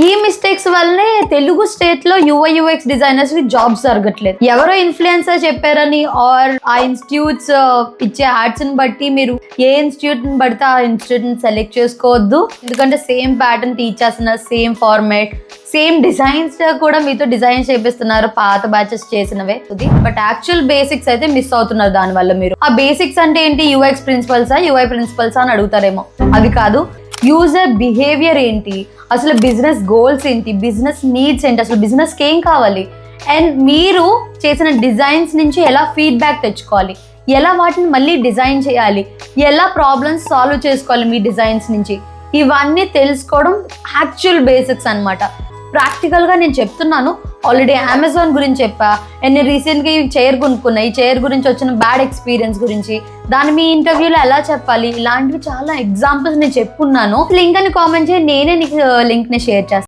ఈ మిస్టేక్స్ వల్లనే తెలుగు స్టేట్ లో UI/UX డిజైనర్స్ కి జాబ్స్ జరగట్లేదు. ఎవరో ఇన్ఫ్లుయెన్సర్ చెప్పారని ఆర్ ఆ ఇన్స్టిట్యూట్స్ ఇచ్చే యాడ్స్ ని బట్టి మీరు ఏ ఇన్స్టిట్యూట్ ని పడితే ఆ ఇన్స్టిట్యూట్ ని సెలెక్ట్ చేసుకోవద్దు. ఎందుకంటే సేమ్ ప్యాటర్న్ టీచ్ చేస్తున్నారు, సేమ్ ఫార్మాట్, సేమ్ డిజైన్స్ కూడా మీతో డిజైన్ చేపిస్తున్నారు, పాత బ్యాచెస్ చేసినవే. బట్ యాక్చువల్ బేసిక్స్ అయితే మిస్ అవుతున్నారు. దాని వల్ల మీరు ఆ బేసిక్స్ అంటే ఏంటి, UX ప్రిన్సిపల్సా UI ప్రిన్సిపల్సా అని అడుగుతారేమో. అది కాదు, యూజర్ బిహేవియర్ ఏంటి, అసలు బిజినెస్ గోల్స్ ఏంటి, బిజినెస్ నీడ్స్ ఏంటి, అసలు బిజినెస్కి ఏం కావాలి, అండ్ మీరు చేసిన డిజైన్స్ నుంచి ఎలా ఫీడ్బ్యాక్ తెచ్చుకోవాలి, ఎలా వాటిని మళ్ళీ డిజైన్ చేయాలి, ఎలా ప్రాబ్లమ్స్ సాల్వ్ చేసుకోవాలి మీ డిజైన్స్ నుంచి, ఇవన్నీ తెలుసుకోవడం యాక్చువల్ బేసిక్స్ అనమాట. ప్రాక్టికల్గా నేను చెప్తున్నాను. ఆల్రెడీ అమెజాన్ గురించి చెప్పా, అండ్ నేను రీసెంట్గా ఈ చైర్ కొనుక్కున్నా, ఈ చైర్ గురించి వచ్చిన బ్యాడ్ ఎక్స్పీరియన్స్ గురించి, దాన్ని మీ ఇంటర్వ్యూలో ఎలా చెప్పాలి, ఇలాంటివి చాలా ఎగ్జాంపుల్స్ నేను చెప్పుకున్నాను. లింక్ అని కామెంట్ చేయి, నేనే నీకు లింక్ని షేర్ చేస్తాను.